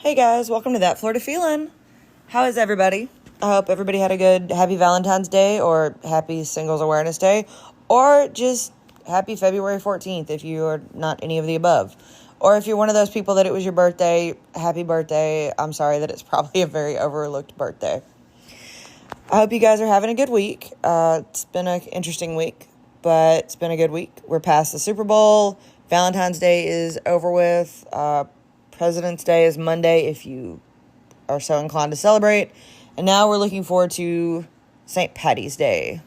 Hey guys, welcome to That Florida Feelin'. How is everybody? I hope everybody had a good happy Valentine's Day or happy Singles Awareness Day or just happy February 14th if you are not any of the above. Or if you're one of those people that it was your birthday, happy birthday. I'm sorry that it's probably a very overlooked birthday. I hope you guys are having a good week. It's been an interesting week, but it's been a good week. We're past the Super Bowl. Valentine's Day is over with. President's Day is Monday if you are so inclined to celebrate. And now we're looking forward to St. Patty's Day.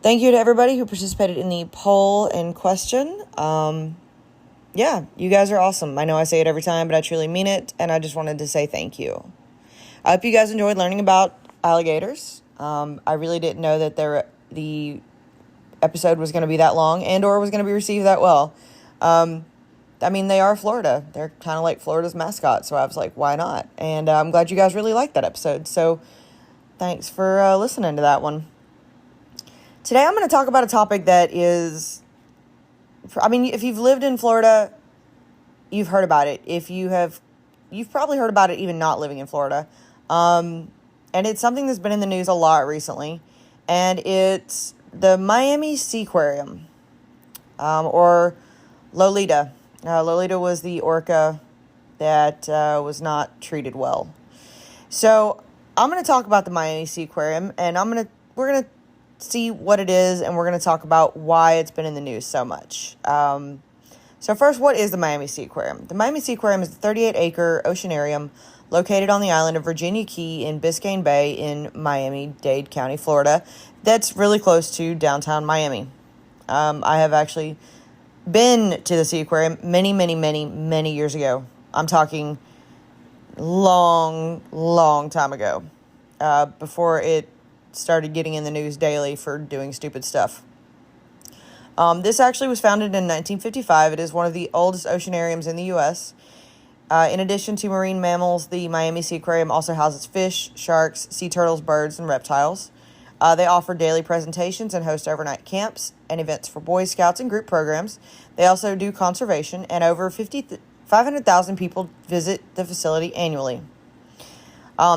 Thank you to everybody who participated in the poll in question. Yeah, you guys are awesome. I know I say it every time, but I truly mean it. And I just wanted to say thank you. I hope you guys enjoyed learning about alligators. I really didn't know that the episode was going to be that long and or was going to be received that well. They are Florida. They're kind of like Florida's mascot, so I was like, why not? And I'm glad you guys really liked that episode, so thanks for listening to that one. Today I'm going to talk about a topic that is, if you've lived in Florida, you've heard about it. You've probably heard about it even not living in Florida. And it's something that's been in the news a lot recently, and it's the Miami seaquarium, or Lolita. Lolita was the orca that was not treated well. So I'm going to talk about the Miami seaquarium, and we're going to see what it is, and we're going to talk about why it's been in the news so much. So first, what is the Miami seaquarium? The Miami seaquarium is a 38-acre oceanarium located on the island of Virginia Key in Biscayne Bay in Miami-Dade County, Florida. That's really close to downtown Miami. I have actually been to the seaquarium many years ago. I'm talking long time ago, before it started getting in the news daily for doing stupid stuff. This actually was founded in 1955. It is one of the oldest oceanariums in the U.S. In addition to marine mammals, the Miami seaquarium also houses fish, sharks, sea turtles, birds, and reptiles. They offer daily presentations and host overnight camps and events for Boy Scouts and group programs. They also do conservation, and over 500,000 people visit the facility annually.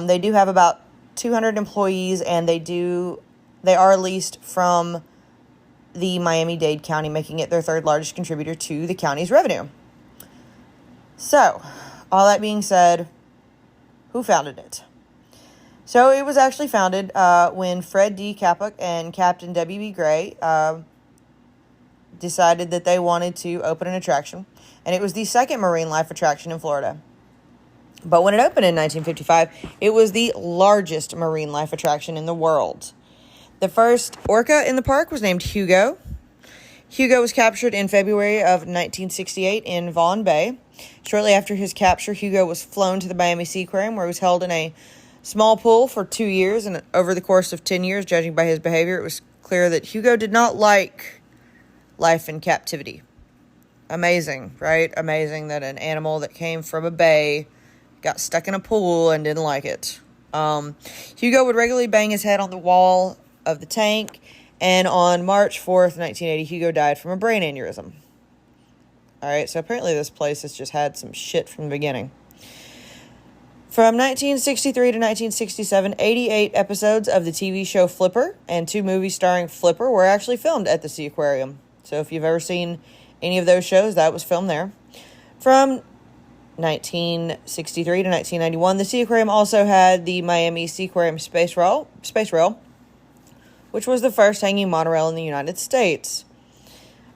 They do have about 200 employees, and they are leased from the Miami-Dade County, making it their third largest contributor to the county's revenue. So, all that being said, who founded it? So it was actually founded when Fred D. Kapuk and Captain W.B. Gray decided that they wanted to open an attraction, and it was the second marine life attraction in Florida. But when it opened in 1955, it was the largest marine life attraction in the world. The first orca in the park was named Hugo. Hugo was captured in February of 1968 in Vaughan Bay. Shortly after his capture, Hugo was flown to the Miami Seaquarium, where he was held in a small pool for 2 years, and over the course of 10 years, judging by his behavior, it was clear that Hugo did not like life in captivity. Amazing, right? Amazing that an animal that came from a bay got stuck in a pool and didn't like it. Hugo would regularly bang his head on the wall of the tank, and on March 4th, 1980, Hugo died from a brain aneurysm. All right, so apparently this place has just had some shit from the beginning. From 1963 to 1967, 88 episodes of the TV show Flipper and 2 movies starring Flipper were actually filmed at the Seaquarium. So if you've ever seen any of those shows, that was filmed there. From 1963 to 1991, the Seaquarium also had the Miami Seaquarium Space Rail, which was the first hanging monorail in the United States.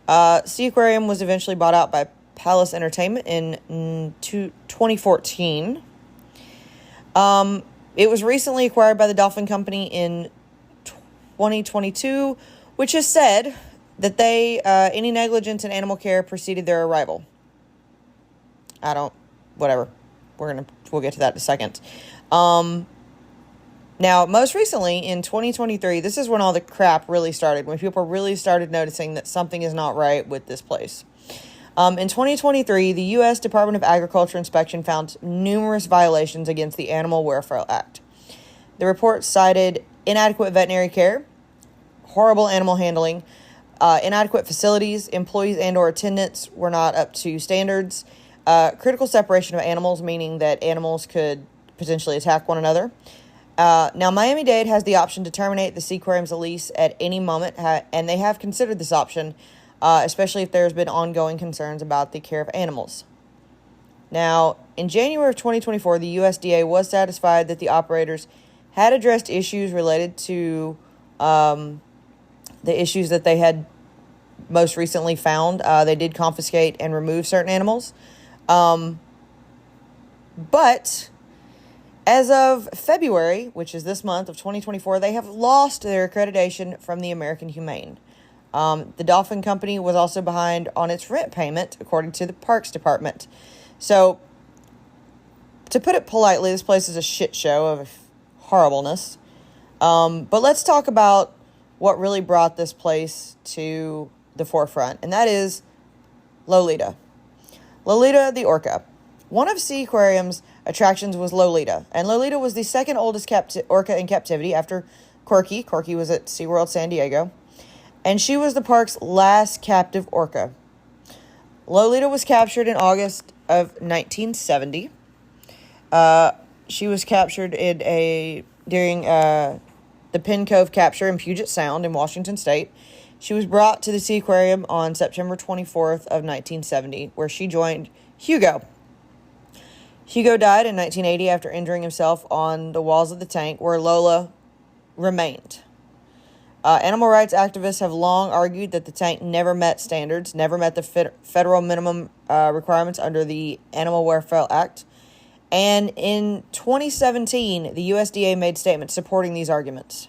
Seaquarium was eventually bought out by Palace Entertainment in 2014. It was recently acquired by the Dolphin Company in 2022, which has said that any negligence in animal care preceded their arrival. Whatever. We'll get to that in a second. Now, most recently, in 2023, this is when all the crap really started, when people really started noticing that something is not right with this place. In 2023, the U.S. Department of Agriculture inspection found numerous violations against the Animal Welfare Act. The report cited inadequate veterinary care, horrible animal handling, inadequate facilities, employees and or attendants were not up to standards, Critical separation of animals, meaning that animals could potentially attack one another. Now, Miami-Dade has the option to terminate the seaquarium's lease at any moment, and they have considered this option, especially if there's been ongoing concerns about the care of animals. Now, in January of 2024, the USDA was satisfied that the operators had addressed issues related to the issues that they had most recently found. They did confiscate and remove certain animals. But as of February, which is this month of 2024, they have lost their accreditation from the American Humane. The Dolphin Company was also behind on its rent payment, according to the Parks Department. So, to put it politely, this place is a shit show of horribleness. But let's talk about what really brought this place to the forefront, and that is Lolita. Lolita the orca. One of Seaquarium's attractions was Lolita, and Lolita was the second oldest orca in captivity after Corky. Corky was at SeaWorld San Diego, and she was the park's last captive orca. Lolita was captured in August of 1970. She was captured during the Penn Cove capture in Puget Sound in Washington State. She was brought to the Seaquarium on September 24th of 1970, where she joined Hugo. Hugo died in 1980 after injuring himself on the walls of the tank where Lola remained. Animal rights activists have long argued that the tank never met standards, never met the federal minimum requirements under the Animal Welfare Act. And in 2017, the USDA made statements supporting these arguments.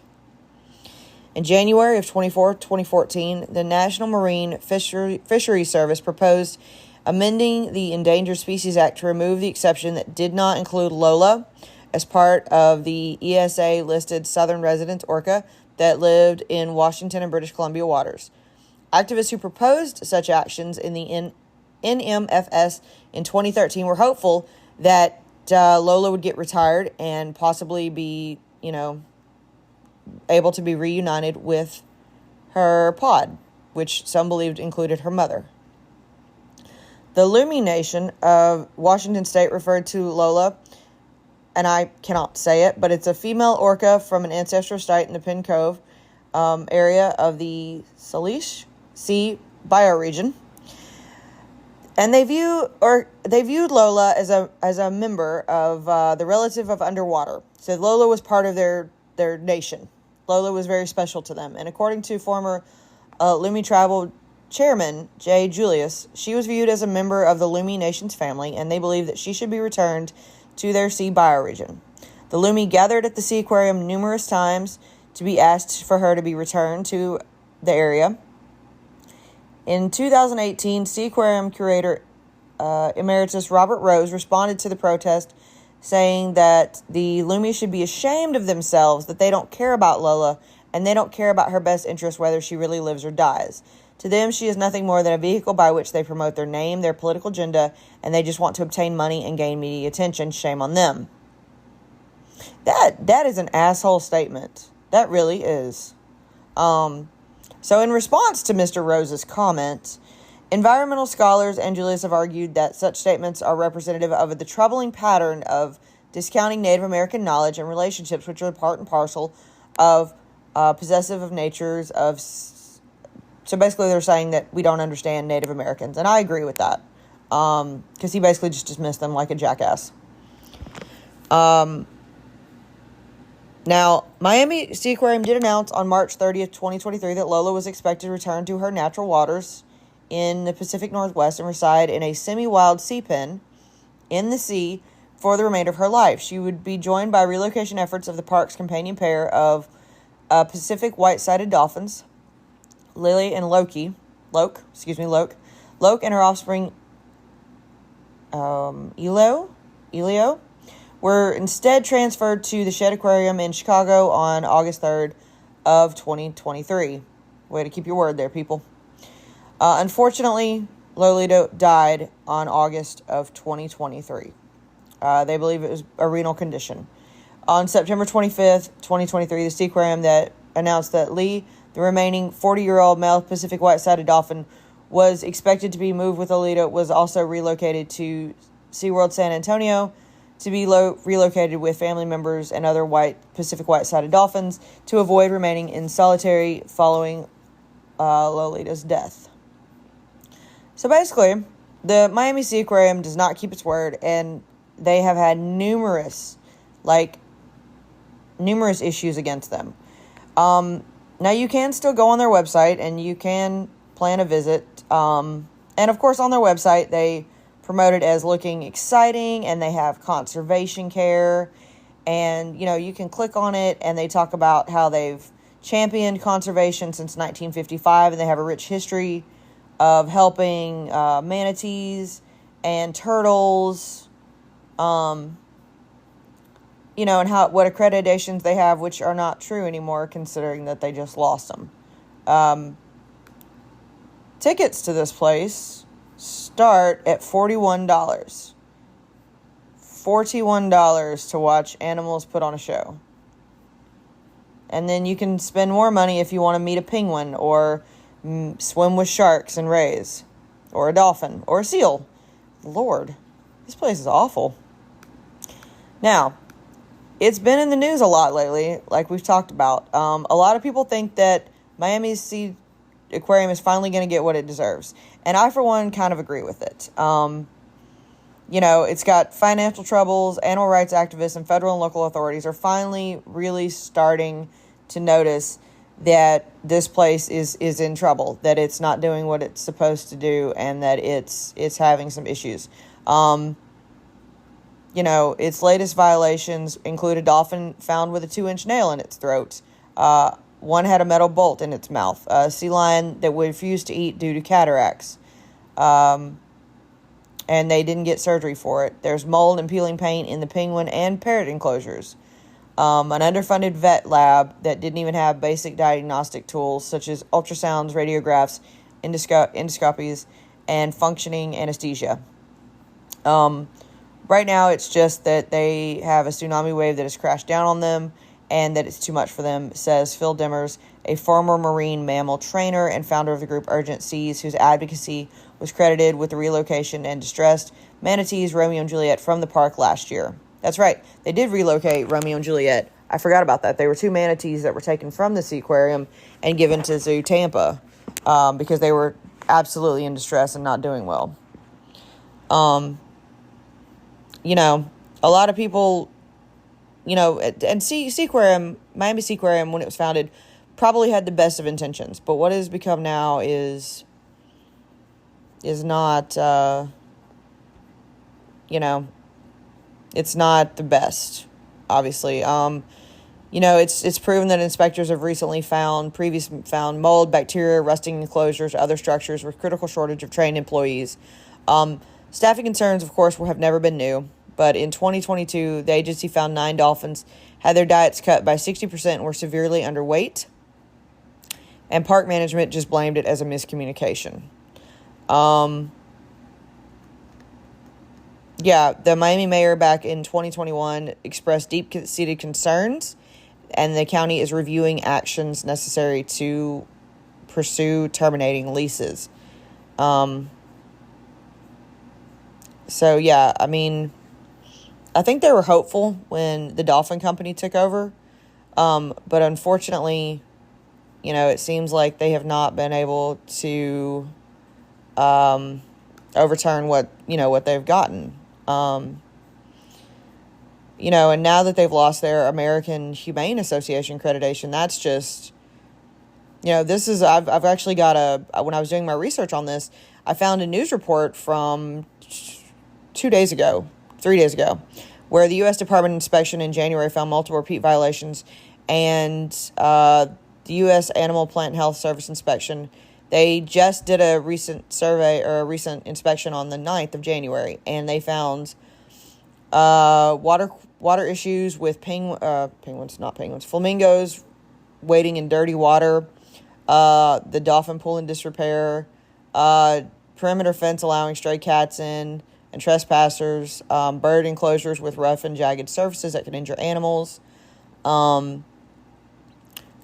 In January of 2014, the National Marine Fisheries Service proposed amending the Endangered Species Act to remove the exception that did not include Lola as part of the ESA-listed southern resident orca that lived in Washington and British Columbia waters. Activists who proposed such actions in the NMFS in 2013 were hopeful that Lola would get retired and possibly be, able to be reunited with her pod, which some believed included her mother. The Lumi Nation of Washington State referred to Lola, and I cannot say it, but it's a female orca from an ancestral site in the Penn Cove area of the Salish Sea bioregion. And they viewed Lola as a member of the relative of underwater. So Lola was part of their nation. Lola was very special to them. And according to former Lumi Tribal Chairman Jay Julius, she was viewed as a member of the Lumi Nation's family, and they believe that she should be returned to their sea bioregion. The Lumi gathered at the Seaquarium numerous times to be asked for her to be returned to the area. In 2018, Seaquarium curator emeritus Robert Rose responded to the protest, saying that the Lumi should be ashamed of themselves, that they don't care about Lola, and they don't care about her best interest whether she really lives or dies. To them, she is nothing more than a vehicle by which they promote their name, their political agenda, and they just want to obtain money and gain media attention. Shame on them. That is an asshole statement. That really is. So in response to Mr. Rose's comment, environmental scholars and Julius have argued that such statements are representative of the troubling pattern of discounting Native American knowledge and relationships, which are part and parcel of possessive of natures of. So basically they're saying that we don't understand Native Americans. And I agree with that. Because he basically just dismissed them like a jackass. Now, Miami Seaquarium did announce on March 30th, 2023 that Lola was expected to return to her natural waters in the Pacific Northwest and reside in a semi-wild sea pen in the sea for the remainder of her life. She would be joined by relocation efforts of the park's companion pair of Pacific white-sided dolphins, Lily and Loke. Loke and her offspring, Elio, were instead transferred to the Shed Aquarium in Chicago on August 3rd of 2023. Way to keep your word there, people. Unfortunately, Lolita died on August of 2023. They believe it was a renal condition. On September 25th, 2023, the Seaquarium that announced that Lee, the remaining 40-year-old male Pacific white-sided dolphin, was expected to be moved with Lolita was also relocated to SeaWorld San Antonio to be relocated with family members and other Pacific white-sided dolphins to avoid remaining in solitary following Lolita's death. So basically, the Miami Seaquarium does not keep its word, and they have had numerous issues against them. Now, you can still go on their website, and you can plan a visit. And, of course, on their website, they promote it as looking exciting, and they have conservation care. And, you can click on it, and they talk about how they've championed conservation since 1955, and they have a rich history of helping manatees and turtles, and what accreditations they have, which are not true anymore, considering that they just lost them. Tickets to this place start at $41. $41 to watch animals put on a show. And then you can spend more money if you want to meet a penguin or swim with sharks and rays, or a dolphin, or a seal. Lord, this place is awful. Now, it's been in the news a lot lately, like we've talked about. A lot of people think that Miami's Sea Aquarium is finally going to get what it deserves. And I, for one, kind of agree with it. It's got financial troubles. Animal rights activists and federal and local authorities are finally really starting to notice that this place is in trouble, that it's not doing what it's supposed to do, and that it's having some issues. Its latest violations include a dolphin found with a 2-inch nail in its throat. One had a metal bolt in its mouth. A sea lion that refused to eat due to cataracts. And they didn't get surgery for it. There's mold and peeling paint in the penguin and parrot enclosures. An underfunded vet lab that didn't even have basic diagnostic tools such as ultrasounds, radiographs, endoscopies, and functioning anesthesia. Right now, it's just that they have a tsunami wave that has crashed down on them and that it's too much for them, says Phil Dimmers, a former marine mammal trainer and founder of the group Urgent Seas, whose advocacy was credited with the relocation and distressed manatees Romeo and Juliet from the park last year. That's right, they did relocate Romeo and Juliet. I forgot about that. They were 2 manatees that were taken from the Seaquarium and given to Zoo Tampa because they were absolutely in distress and not doing well. A lot of people, and Seaquarium, Miami Seaquarium, when it was founded, probably had the best of intentions. But what it has become now is not, it's not the best, obviously. It's proven that inspectors have recently found mold, bacteria, rusting enclosures, other structures with critical shortage of trained employees. Staffing concerns, of course, have never been new. But in 2022, the agency found 9 dolphins had their diets cut by 60% and were severely underweight. And park management just blamed it as a miscommunication. The Miami mayor back in 2021 expressed deep-seated concerns, and the county is reviewing actions necessary to pursue terminating leases. I think they were hopeful when the dolphin company took over. But unfortunately, it seems like they have not been able to overturn what they've gotten. And now that they've lost their American Humane Association accreditation, that's just, I've actually got when I was doing my research on this, I found a news report from 3 days ago, where the U.S. Department of Inspection in January found multiple repeat violations, and the U.S. Animal Plant Health Service inspection, they just did a recent survey or a recent inspection on the 9th of January, and they found water issues with flamingos wading in dirty water, the dolphin pool in disrepair, perimeter fence allowing stray cats in, and trespassers, bird enclosures with rough and jagged surfaces that can injure animals. The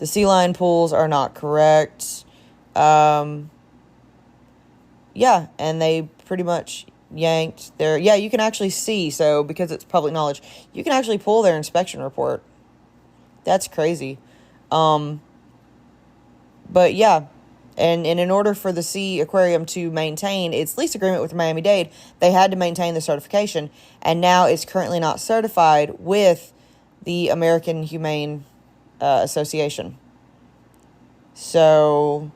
sea lion pools are not correct. yeah, and they pretty much yanked their, yeah, you can actually see, so because it's public knowledge, you can actually pull their inspection report. That's crazy. But yeah, and in order for the Sea Aquarium to maintain its lease agreement with Miami-Dade, they had to maintain the certification, and now it's currently not certified with the American Humane Association. So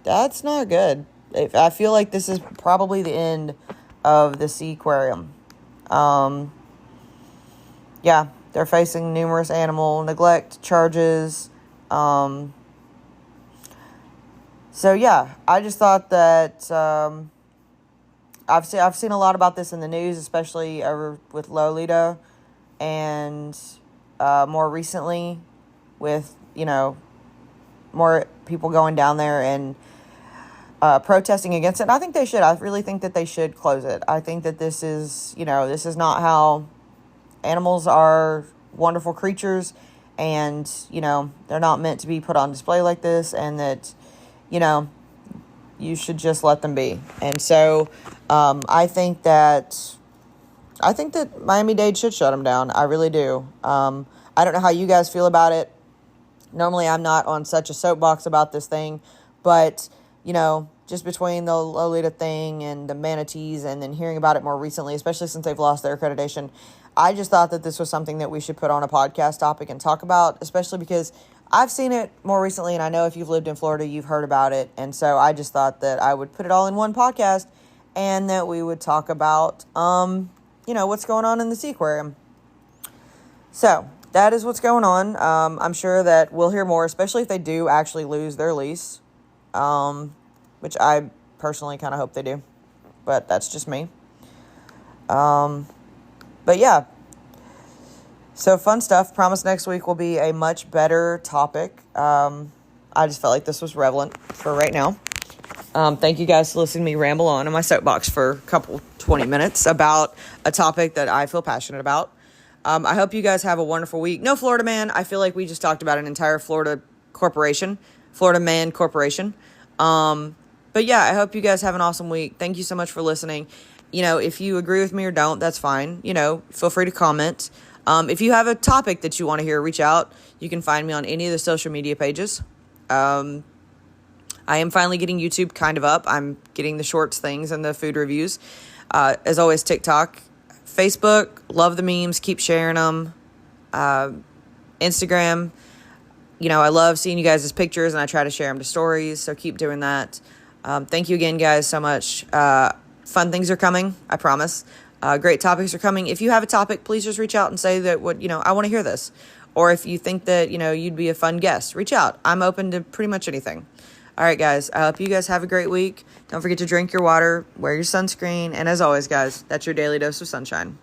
that's not good. I feel like this is probably the end of the seaquarium. Yeah, they're facing numerous animal neglect charges. So yeah, I just thought that I've seen a lot about this in the news, especially over with Lolita, and more recently with, more people going down there and protesting against it. And I think they should. I really think that they should close it. I think that this is not how animals are. Wonderful creatures, and they're not meant to be put on display like this, and that you should just let them be. And so I think that Miami-Dade should shut them down. I really do. I don't know how you guys feel about it. Normally I'm not on such a soapbox about this thing, but just between the Lolita thing and the manatees, and then hearing about it more recently, especially since they've lost their accreditation, I just thought that this was something that we should put on a podcast topic and talk about, especially because I've seen it more recently, and I know if you've lived in Florida, you've heard about it. And so I just thought that I would put it all in one podcast, and that we would talk about, what's going on in the seaquarium. So that is what's going on. I'm sure that we'll hear more, especially if they do actually lose their lease, which I personally kind of hope they do, but that's just me. But yeah, so fun stuff. Promise next week will be a much better topic. I just felt like this was relevant for right now. Thank you guys for listening to me ramble on in my soapbox for a couple 20 minutes about a topic that I feel passionate about. I hope you guys have a wonderful week. No Florida man. I feel like we just talked about an entire Florida man corporation. But yeah, I hope you guys have an awesome week. Thank you so much for listening. If you agree with me or don't, that's fine. Feel free to comment. If you have a topic that you want to hear, reach out. You can find me on any of the social media pages. I am finally getting YouTube kind of up. I'm getting the shorts things and the food reviews. As always, TikTok, Facebook, love the memes, keep sharing them. Instagram, I love seeing you guys' pictures, and I try to share them to stories, so keep doing that. Thank you again, guys, so much. Fun things are coming, I promise. Great topics are coming. If you have a topic, please just reach out and say that I want to hear this. Or if you think that, you'd be a fun guest, reach out. I'm open to pretty much anything. All right, guys, I hope you guys have a great week. Don't forget to drink your water, wear your sunscreen, and as always, guys, that's your daily dose of sunshine.